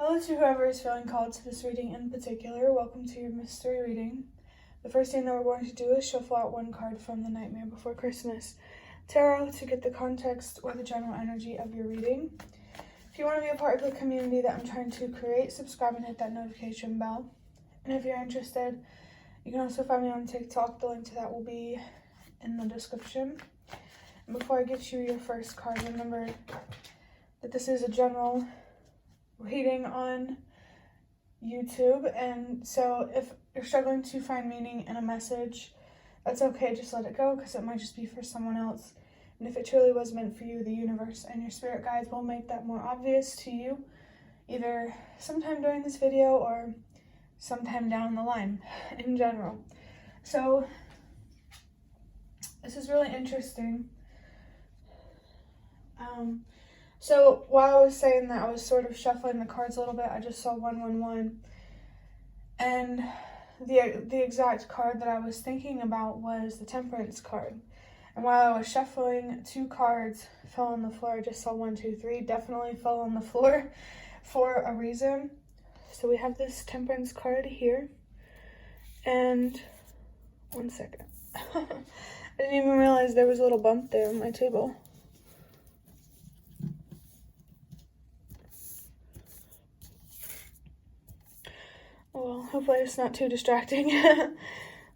Hello to whoever is feeling called to this reading in particular. Welcome to your mystery reading. The first thing that we're going to do is shuffle out one card from the Nightmare Before Christmas Tarot to get the context or the general energy of your reading. If you want to be a part of the community that I'm trying to create, subscribe and hit that notification bell. And if you're interested, you can also find me on TikTok. The link to that will be in the description. And before I get you your first card, remember that this is a general reading on YouTube, and so if you're struggling to find meaning in a message, that's okay, just let it go, because it might just be for someone else. And if it truly was meant for you, the universe and your spirit guides will make that more obvious to you, either sometime during this video or sometime down the line in general. So this is really interesting. So while I was saying that, I was sort of shuffling the cards a little bit. I just saw 111, and the exact card that I was thinking about was the Temperance card. And while I was shuffling, two cards fell on the floor. I just saw 1, 2, 3 definitely fell on the floor for a reason. So we have this Temperance card here, and one second. I didn't even realize there was a little bump there on my table. Well, hopefully it's not too distracting.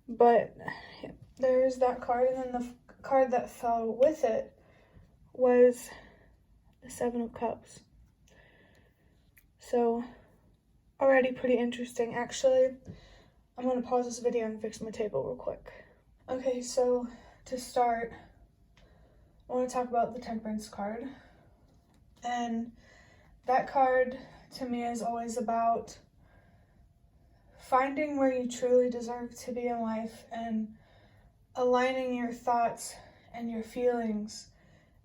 But yeah, there's that card, and then the card that fell with it was the Seven of Cups. So already pretty interesting. Actually, I'm going to pause this video and fix my table real quick. Okay, so to start, I want to talk about the Temperance card. And that card to me is always about finding where you truly deserve to be in life and aligning your thoughts and your feelings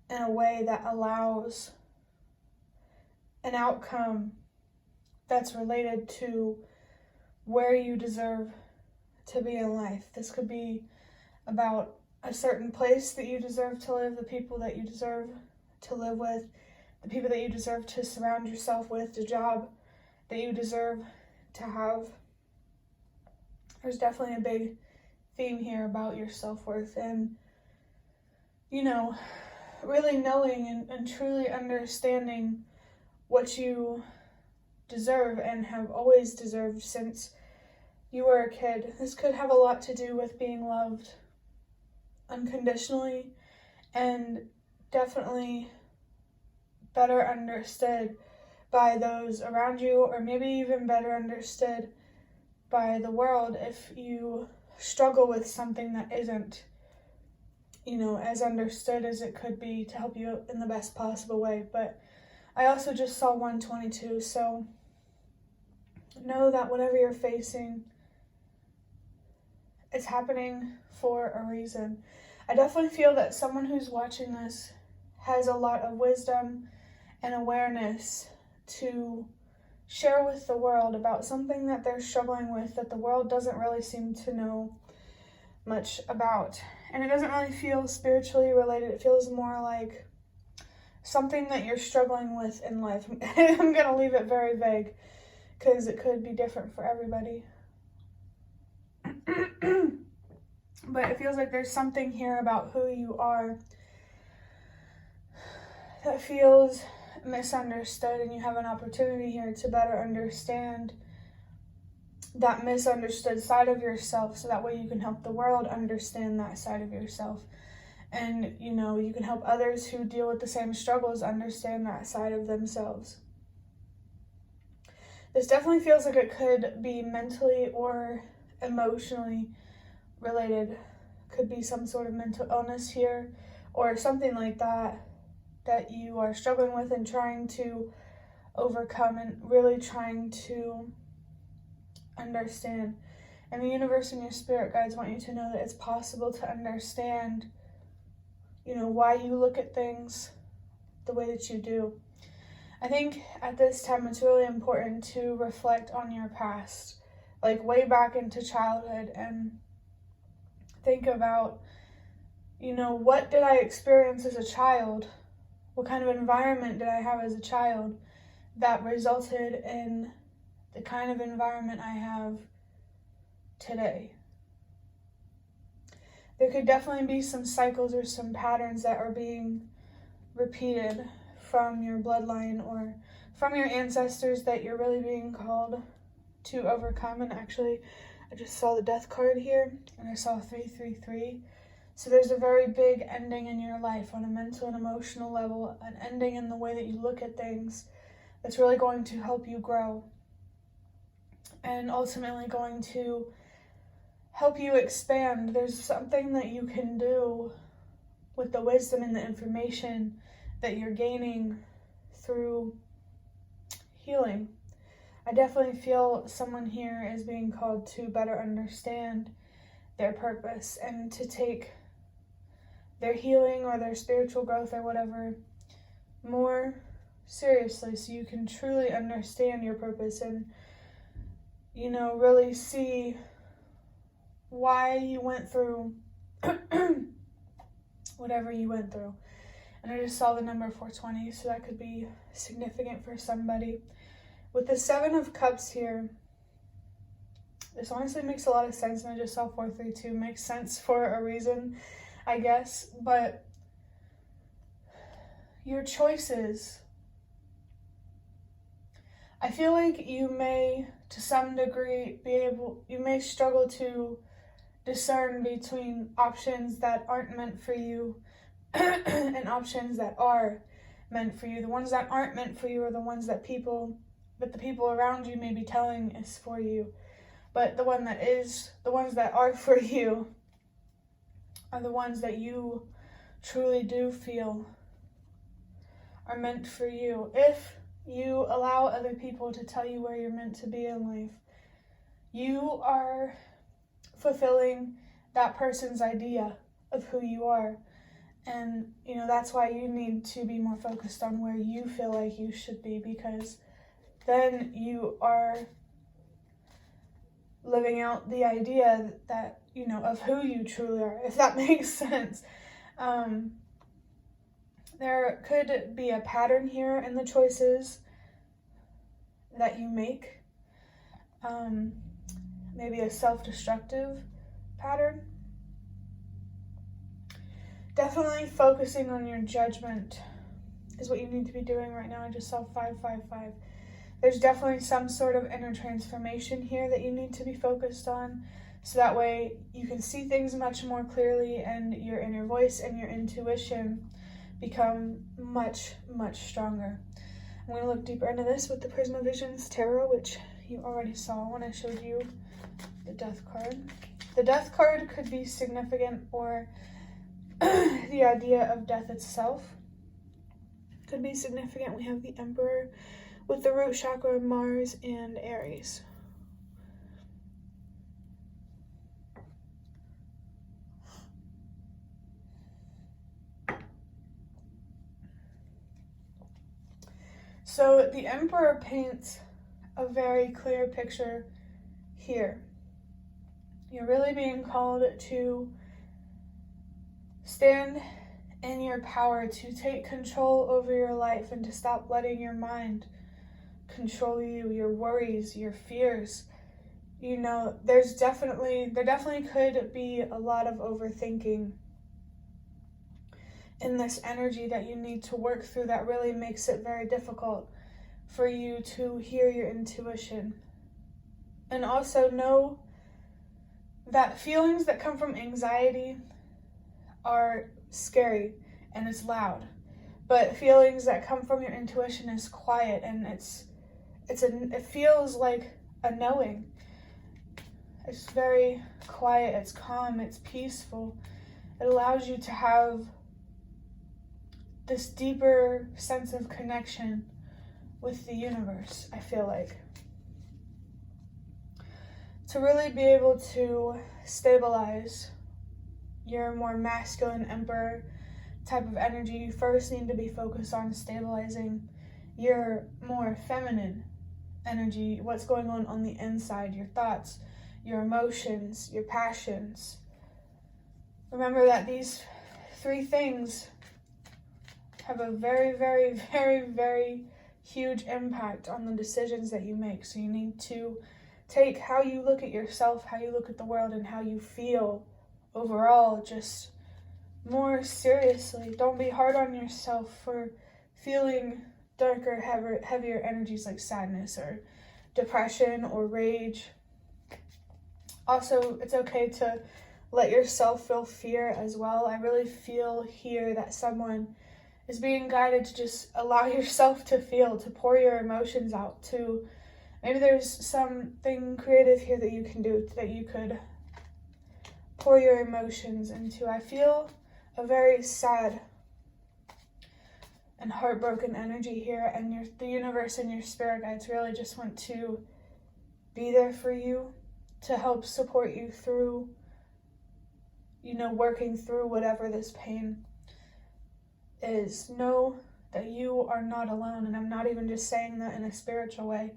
in a way that allows an outcome that's related to where you deserve to be in life. This could be about a certain place that you deserve to live, the people that you deserve to live with, the people that you deserve to surround yourself with, the job that you deserve to have. There's definitely a big theme here about your self-worth and, you know, really knowing and truly understanding what you deserve and have always deserved since you were a kid. This could have a lot to do with being loved unconditionally and definitely better understood by those around you, or maybe even better understood by the world if you struggle with something that isn't, you know, as understood as it could be to help you in the best possible way. But I also just saw 122, so know that whatever you're facing, it's happening for a reason. I definitely feel that someone who's watching this has a lot of wisdom and awareness to share with the world about something that they're struggling with that the world doesn't really seem to know much about. And it doesn't really feel spiritually related. It feels more like something that you're struggling with in life. I'm going to leave it very vague because it could be different for everybody. But it feels like there's something here about who you are that feels misunderstood, and you have an opportunity here to better understand that misunderstood side of yourself, so that way you can help the world understand that side of yourself. And, you know, you can help others who deal with the same struggles understand that side of themselves. This definitely feels like it could be mentally or emotionally related. Could be some sort of mental illness here or something like that that you are struggling with and trying to overcome and really trying to understand. And the universe and your spirit guides want you to know that it's possible to understand, you know, why you look at things the way that you do. I think at this time it's really important to reflect on your past, like way back into childhood, and think about, you know, what did I experience as a child? What kind of environment did I have as a child that resulted in the kind of environment I have today. There could definitely be some cycles or some patterns that are being repeated from your bloodline or from your ancestors that you're really being called to overcome. And actually, I just saw the death card here, and I saw 333. So there's a very big ending in your life on a mental and emotional level, an ending in the way that you look at things that's really going to help you grow and ultimately going to help you expand. There's something that you can do with the wisdom and the information that you're gaining through healing. I definitely feel someone here is being called to better understand their purpose and to take their healing or their spiritual growth or whatever more seriously, so you can truly understand your purpose and, really see why you went through whatever you went through. And I just saw the number 420, so that could be significant for somebody. With the 7 of Cups here, this honestly makes a lot of sense, and I just saw 432. Makes sense for a reason, I guess, but your choices, I feel like you may, to some degree, you may struggle to discern between options that aren't meant for you and options that are meant for you. The ones that aren't meant for you are the ones that the people around you may be telling is for you. But the ones that are for you are the ones that you truly do feel are meant for you. If you allow other people to tell you where you're meant to be in life, you are fulfilling that person's idea of who you are. And, that's why you need to be more focused on where you feel like you should be, because then you are living out the idea that, of who you truly are, if that makes sense. There could be a pattern here in the choices that you make. Maybe a self-destructive pattern. Definitely focusing on your judgment is what you need to be doing right now. I just saw 555. There's definitely some sort of inner transformation here that you need to be focused on, so that way you can see things much more clearly and your inner voice and your intuition become much, much stronger. I'm going to look deeper into this with the Prisma Visions Tarot, which you already saw when I showed you the Death card. The Death card could be significant, or the idea of death itself could be significant. We have the Emperor with the root chakra, Mars, and Aries. So the Emperor paints a very clear picture here. You're really being called to stand in your power, to take control over your life, and to stop letting your mind control you, your worries, your fears. There definitely could be a lot of overthinking in this energy that you need to work through, that really makes it very difficult for you to hear your intuition. And also know that feelings that come from anxiety are scary and it's loud, but feelings that come from your intuition is quiet, and it feels like a knowing. It's very quiet, it's calm, it's peaceful. It allows you to have this deeper sense of connection with the universe, I feel like. To really be able to stabilize your more masculine Emperor type of energy, you first need to be focused on stabilizing your more feminine energy, what's going on the inside, your thoughts, your emotions, your passions. Remember that these 3 things have a very, very, very, very huge impact on the decisions that you make. So you need to take how you look at yourself, how you look at the world, and how you feel overall just more seriously. Don't be hard on yourself for feeling darker, heavier energies like sadness or depression or rage. Also, it's okay to let yourself feel fear as well. I really feel here that someone is being guided to just allow yourself to feel, to pour your emotions out, to maybe there's something creative here that you can do, that you could pour your emotions into. I feel a very sad and heartbroken energy here, and the universe and your spirit guides really just want to be there for you, to help support you through, working through whatever this pain is. Know that you are not alone, and I'm not even just saying that in a spiritual way.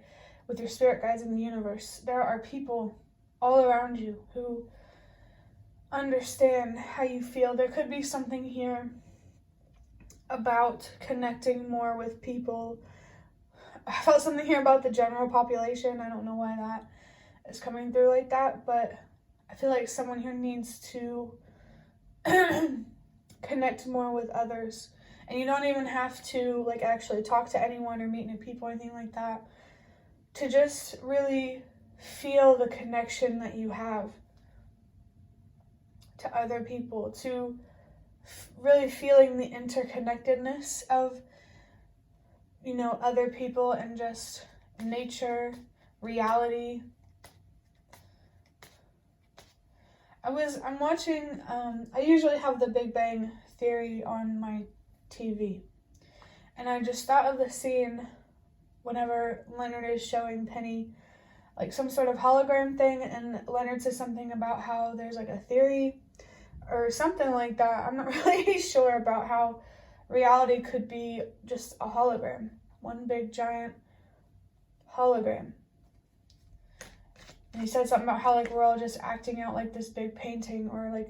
With your spirit guides in the universe, there are people all around you who understand how you feel. There could be something here about connecting more with people. I felt something here about the general population. I don't know why that is coming through like that, but I feel like someone here needs to connect more with others. And you don't even have to actually talk to anyone or meet new people or anything like that. To just really feel the connection that you have to other people, to really feeling the interconnectedness of, other people and just nature, reality. I'm watching, I usually have the Big Bang Theory on my TV. And I just thought of the scene whenever Leonard is showing Penny some sort of hologram thing, and Leonard says something about how there's a theory or something like that. I'm not really sure about how reality could be just a hologram, one big giant hologram. And he said something about how we're all just acting out this big painting, or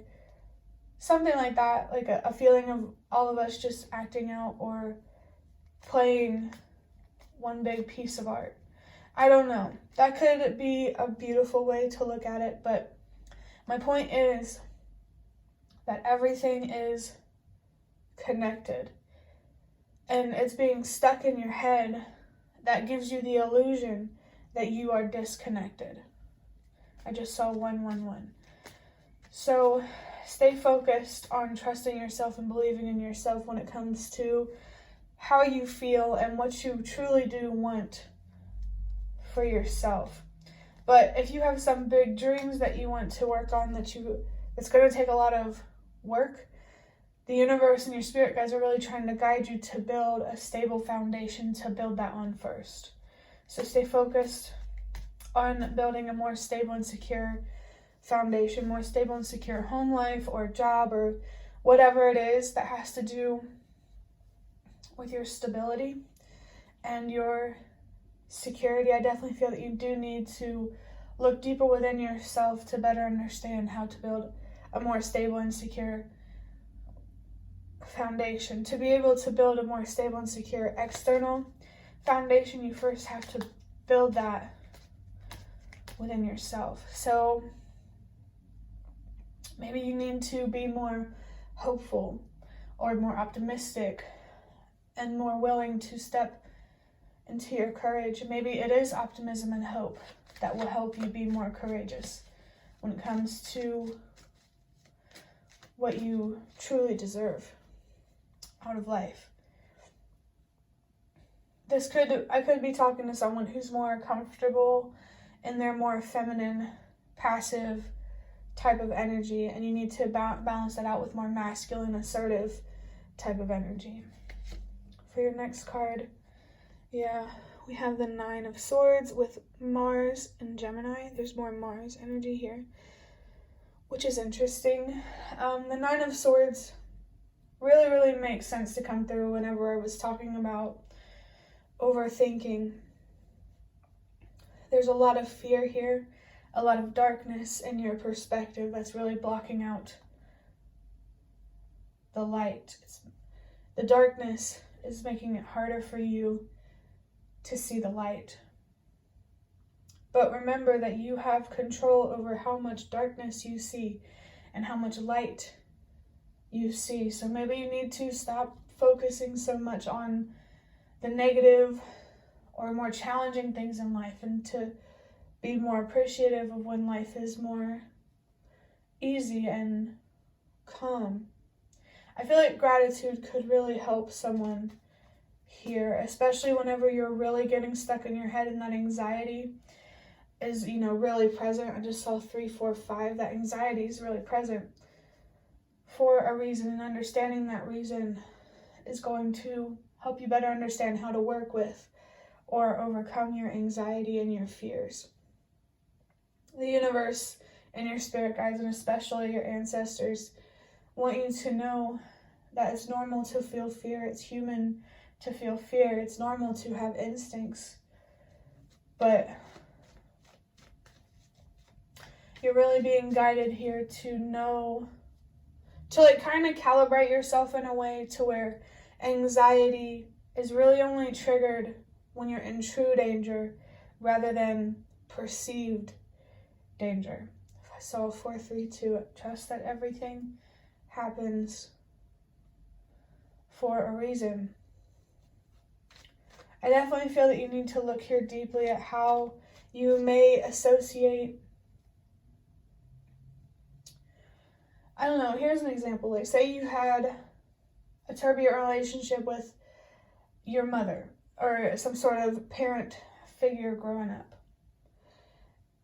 something like that, a feeling of all of us just acting out or playing one big piece of art. I don't know. That could be a beautiful way to look at it, but my point is that everything is connected, and it's being stuck in your head that gives you the illusion that you are disconnected. I just saw 111. So stay focused on trusting yourself and believing in yourself when it comes to how you feel and what you truly do want for yourself. But if you have some big dreams that you want to work on it's going to take a lot of work, the universe and your spirit guides are really trying to guide you to build a stable foundation, to build that on first. So stay focused on building a more stable and secure foundation, more stable and secure home life or job or whatever it is that has to do with your stability and your security. I definitely feel that you do need to look deeper within yourself to better understand how to build a more stable and secure foundation. To be able to build a more stable and secure external foundation, you first have to build that within yourself. So maybe you need to be more hopeful or more optimistic and more willing to step into your courage. Maybe it is optimism and hope that will help you be more courageous when it comes to what you truly deserve out of life. I could be talking to someone who's more comfortable in their more feminine, passive type of energy, and you need to balance that out with more masculine, assertive type of energy. For your next card, we have the 9 of Swords with Mars and Gemini. There's more Mars energy here, which is interesting. The 9 of Swords really, really makes sense to come through whenever I was talking about overthinking. There's a lot of fear here, a lot of darkness in your perspective that's really blocking out the light. The darkness is making it harder for you to see the light. But remember that you have control over how much darkness you see and how much light you see. So maybe you need to stop focusing so much on the negative or more challenging things in life and to be more appreciative of when life is more easy and calm. I feel like gratitude could really help someone here, especially whenever you're really getting stuck in your head and that anxiety is, really present. I just saw 3, 4, 5. That anxiety is really present for a reason, and understanding that reason is going to help you better understand how to work with or overcome your anxiety and your fears. The universe and your spirit guides, and especially your ancestors, want you to know that it's normal to feel fear. It's human to feel fear. It's normal to have instincts. But you're really being guided here to know, to kind of calibrate yourself in a way to where anxiety is really only triggered when you're in true danger rather than perceived danger. If I saw 4, 3, 2, trust that everything happens for a reason. I definitely feel that you need to look here deeply at how you may associate. I don't know, here's an example. Like, say you had a turbulent relationship with your mother or some sort of parent figure growing up.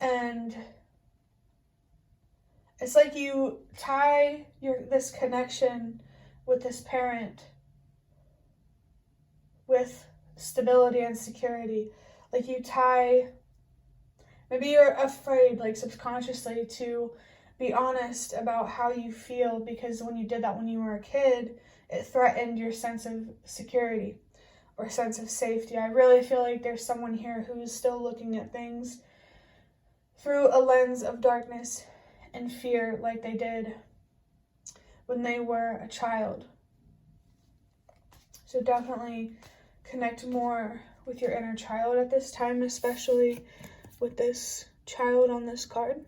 And it's like you tie this connection with this parent with stability and security. Like you tie, maybe you're afraid, like subconsciously, to be honest about how you feel, because when you did that when you were a kid, it threatened your sense of security or sense of safety. I really feel like there's someone here who is still looking at things through a lens of darkness and fear, like they did when they were a child. So definitely connect more with your inner child at this time, especially with this child on this card.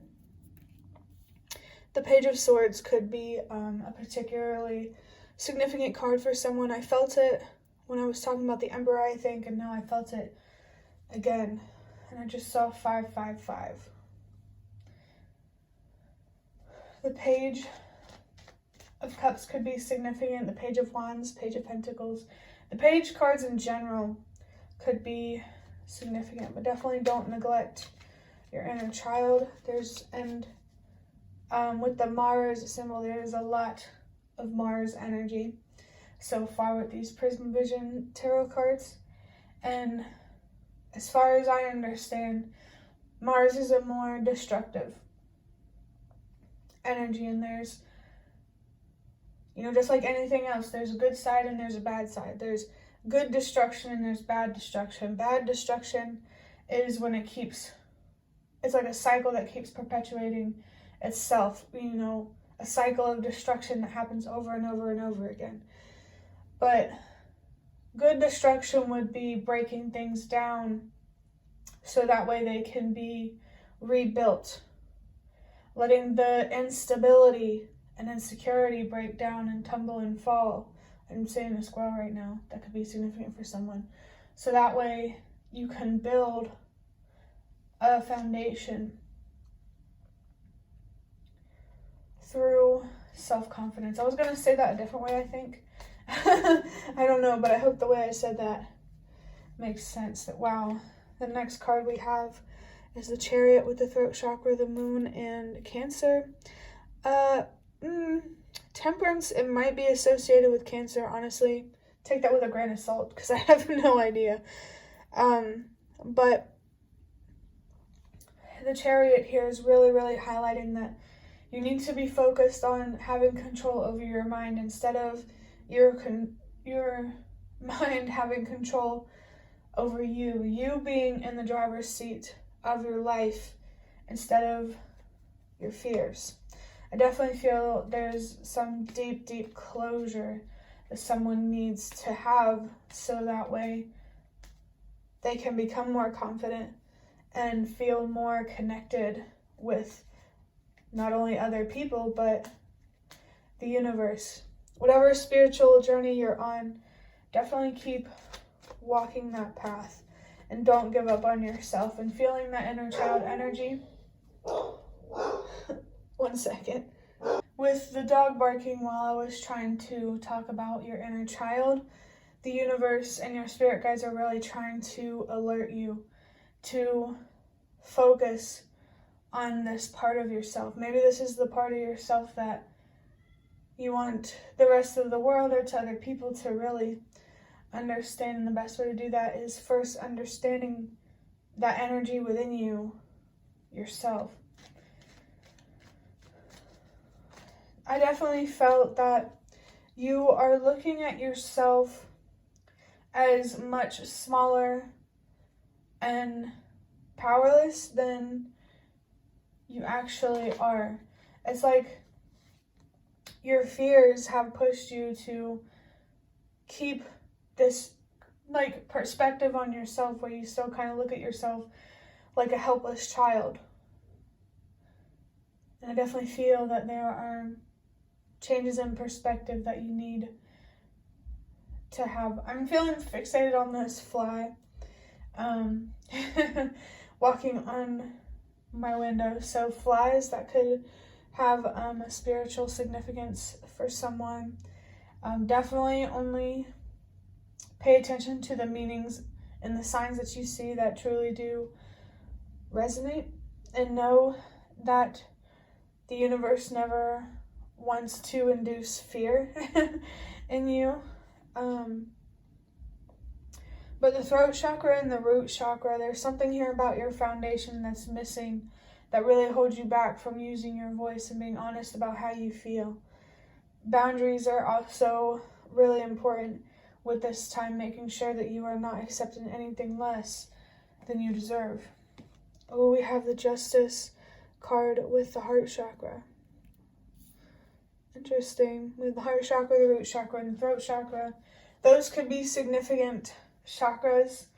The Page of Swords could be a particularly significant card for someone. I felt it when I was talking about the Emperor, I think, and now I felt it again. And I just saw 5, 5, 5. The Page of Cups could be significant. The Page of Wands, Page of Pentacles. The Page cards in general could be significant, but definitely don't neglect your inner child. With the Mars symbol, there's a lot of Mars energy so far with these Prism Vision tarot cards. And as far as I understand, Mars is a more destructive energy, and there's, just like anything else, there's a good side and there's a bad side. There's good destruction and there's bad destruction. Bad destruction is when it's like a cycle that keeps perpetuating itself, a cycle of destruction that happens over and over and over again. But good destruction would be breaking things down so that way they can be rebuilt, letting the instability and insecurity break down and tumble and fall. I'm seeing a squirrel right now. That could be significant for someone. So that way you can build a foundation through self-confidence. I was going to say that a different way, I think. I don't know, but I hope the way I said that makes sense. That, wow. The next card we have is the Chariot with the throat chakra, the moon, and Cancer. Temperance, it might be associated with Cancer, honestly. Take that with a grain of salt, because I have no idea. But the Chariot here is really, really highlighting that you need to be focused on having control over your mind instead of your mind having control over you. You being in the driver's seat of your life instead of your fears. I definitely feel there's some deep, deep closure that someone needs to have, so that way they can become more confident and feel more connected with not only other people, but the universe. Whatever spiritual journey you're on, definitely keep walking that path and don't give up on yourself and feeling that inner child energy. 1 second. With the dog barking while I was trying to talk about your inner child, the universe and your spirit guides are really trying to alert you to focus on this part of yourself. Maybe this is the part of yourself that you want the rest of the world or to other people to really understand, and the best way to do that is first understanding that energy within you yourself. I definitely felt that you are looking at yourself as much smaller and powerless than you actually are. It's like your fears have pushed you to keep this perspective on yourself where you still kind of look at yourself like a helpless child. And I definitely feel that there are changes in perspective that you need to have. I'm feeling fixated on this fly walking on my window. So flies that could have a spiritual significance for someone. Definitely only pay attention to the meanings and the signs that you see that truly do resonate, and know that the universe never wants to induce fear in you. But the throat chakra and the root chakra, there's something here about your foundation that's missing that really holds you back from using your voice and being honest about how you feel. Boundaries are also really important with this time, making sure that you are not accepting anything less than you deserve. Oh, we have the Justice card with the heart chakra. Interesting. With the heart chakra, the root chakra, and the throat chakra, those could be significant chakras,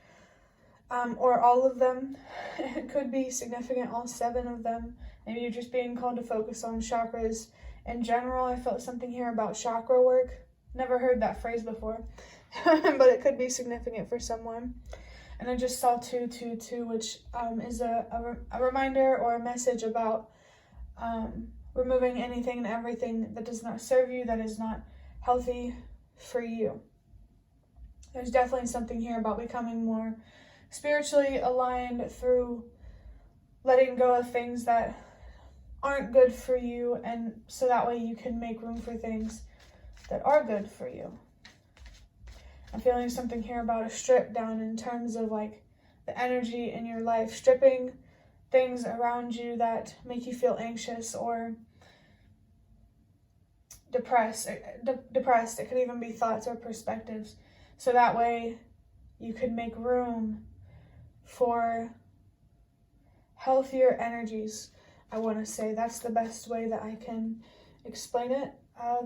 or all of them. It could be significant, all 7 of them. Maybe you're just being called to focus on chakras in general. I felt something here about chakra work. Never heard that phrase before, but it could be significant for someone. And I just saw 222, which is a reminder or a message about removing anything and everything that does not serve you, that is not healthy for you. There's definitely something here about becoming more spiritually aligned through letting go of things that aren't good for you, and so that way you can make room for things that are good for you. I'm feeling something here about a strip down in terms of the energy in your life, stripping things around you that make you feel anxious or depressed. It could even be thoughts or perspectives. So that way you could make room for healthier energies, I want to say. That's the best way that I can explain it.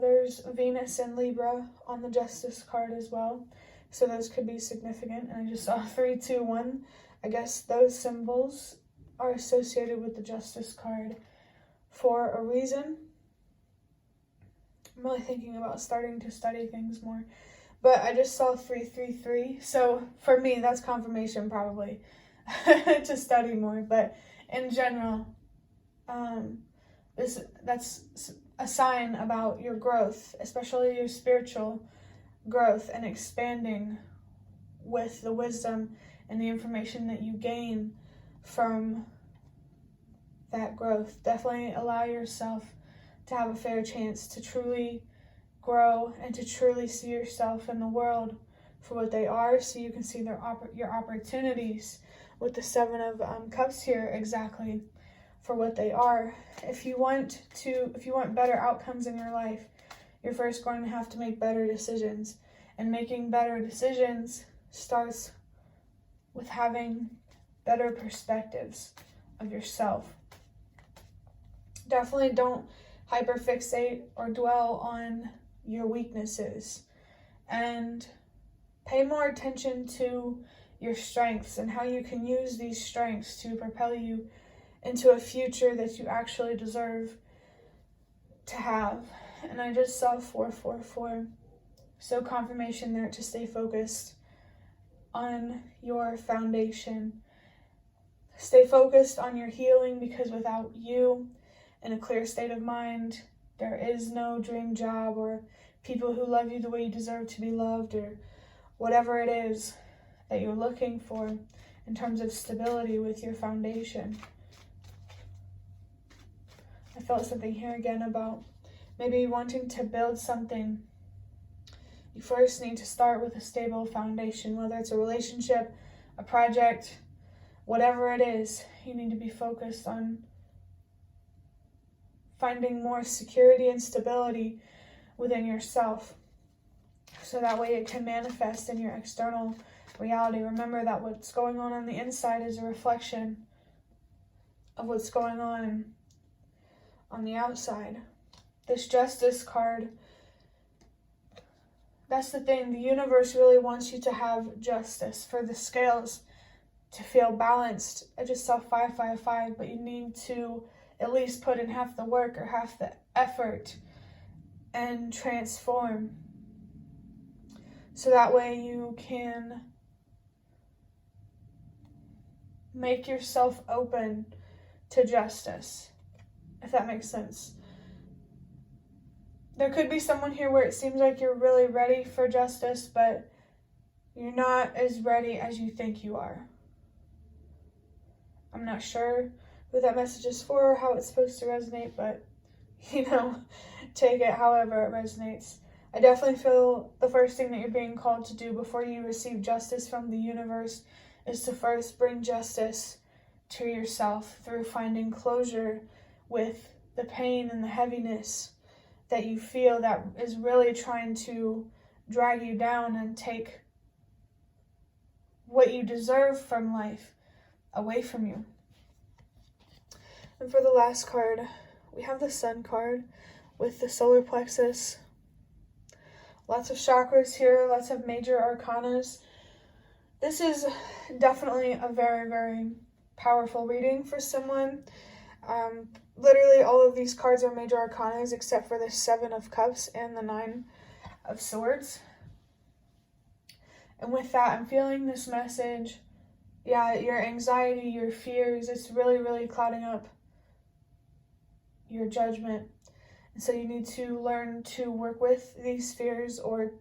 There's Venus and Libra on the Justice card as well. So those could be significant. And I just saw 3, 2, 1. I guess those symbols are associated with the Justice card for a reason. I'm really thinking about starting to study things more. But I just saw 3, 3, 3. So for me, that's confirmation probably to study more. But in general, that's a sign about your growth, especially your spiritual growth and expanding with the wisdom and the information that you gain from that growth. Definitely allow yourself to have a fair chance to truly grow and to truly see yourself in the world for what they are, so you can see your opportunities with the 7 of Cups here exactly for what they are. If you want better outcomes in your life, you're first going to have to make better decisions. And making better decisions starts with having better perspectives of yourself. Definitely don't hyperfixate or dwell on your weaknesses, and pay more attention to your strengths and how you can use these strengths to propel you into a future that you actually deserve to have. And I just saw 444. So confirmation there to stay focused on your foundation. Stay focused on your healing, because without you in a clear state of mind, there is no dream job or people who love you the way you deserve to be loved, or whatever it is that you're looking for in terms of stability with your foundation. I felt something here again about maybe wanting to build something. You first need to start with a stable foundation, whether it's a relationship, a project, whatever it is. You need to be focused on finding more security and stability within yourself, so that way it can manifest in your external reality. Remember that what's going on the inside is a reflection of what's going on the outside. This Justice card, that's the thing. The universe really wants you to have justice, for the scales to feel balanced. I just saw 555, but you need to at least put in half the work or half the effort and transform, so that way you can make yourself open to justice, if that makes sense. There could be someone here where it seems like you're really ready for justice, but you're not as ready as you think you are. I'm not sure who that message is for or how it's supposed to resonate, but, take it however it resonates. I definitely feel the first thing that you're being called to do before you receive justice from the universe is to first bring justice to yourself through finding closure with the pain and the heaviness that you feel that is really trying to drag you down and take what you deserve from life away from you. And for the last card, we have the Sun card with the solar plexus. Lots of chakras here, lots of major arcanas. This is definitely a very, very powerful reading for someone. Literally all of these cards are major arcanas except for the 7 of Cups and the 9 of Swords. And with that, I'm feeling this message. Yeah, your anxiety, your fears, it's really, really clouding up your judgment. And so you need to learn to work with these fears or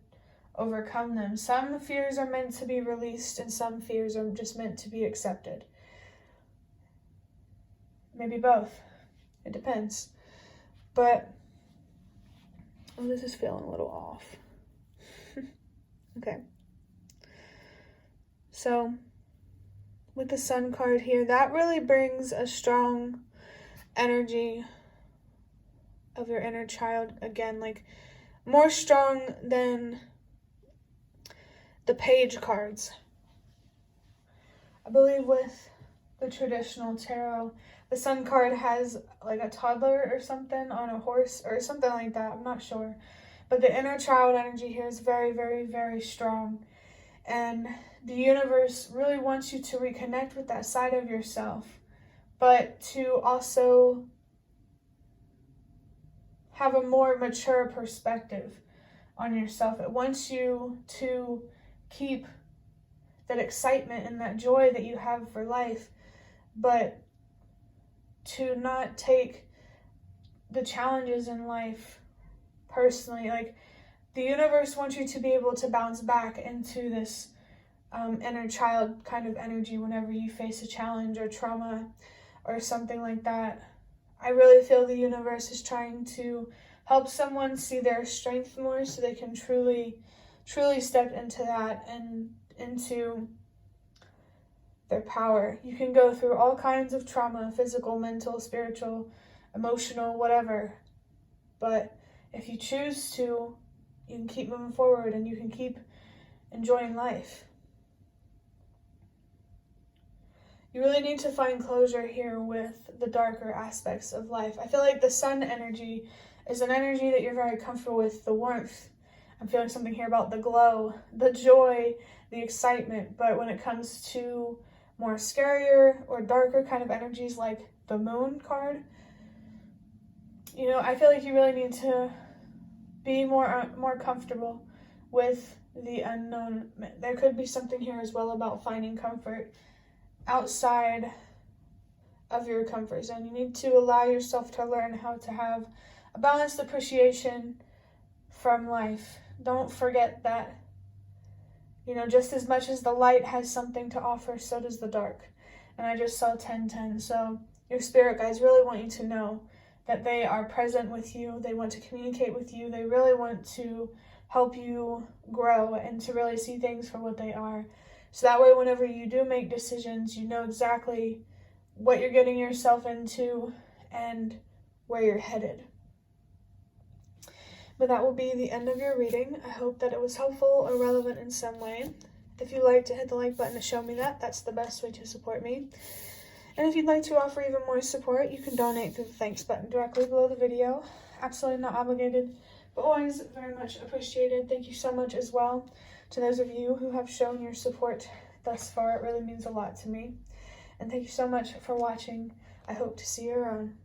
overcome them. Some fears are meant to be released and some fears are just meant to be accepted. Maybe both. It depends. But, this is feeling a little off. Okay. So, with the Sun card here, that really brings a strong energy of your inner child. Again, like more strong than the Page cards. I believe with the traditional tarot, the Sun card has like a toddler or something on a horse or something like that. I'm not sure. But the inner child energy here is very, very, very strong. And the universe really wants you to reconnect with that side of yourself, but to also have a more mature perspective on yourself. It wants you to keep that excitement and that joy that you have for life, but to not take the challenges in life personally. Like, the universe wants you to be able to bounce back into this inner child kind of energy whenever you face a challenge or trauma or something like that. I really feel the universe is trying to help someone see their strength more so they can truly, truly step into that and into their power. You can go through all kinds of trauma, physical, mental, spiritual, emotional, whatever. But if you choose to, you can keep moving forward and you can keep enjoying life. You really need to find closure here with the darker aspects of life. I feel like the Sun energy is an energy that you're very comfortable with, the warmth. I'm feeling something here about the glow, the joy, the excitement. But when it comes to more scarier or darker kind of energies like the Moon card, you know, I feel like you really need to be more comfortable with the unknown. There could be something here as well about finding comfort outside of your comfort zone. You need to allow yourself to learn how to have a balanced appreciation from life. Don't forget that, you know, just as much as the light has something to offer, so does the dark. And I just saw 1010. So your spirit guides really want you to know that they are present with you. They want to communicate with you. They really want to help you grow and to really see things for what they are. So that way, whenever you do make decisions, you know exactly what you're getting yourself into and where you're headed. But that will be the end of your reading. I hope that it was helpful or relevant in some way. If you'd like to hit the like button to show me that, that's the best way to support me. And if you'd like to offer even more support, you can donate through the thanks button directly below the video. Absolutely not obligated, but always very much appreciated. Thank you so much as well to those of you who have shown your support thus far. It really means a lot to me. And thank you so much for watching. I hope to see you around.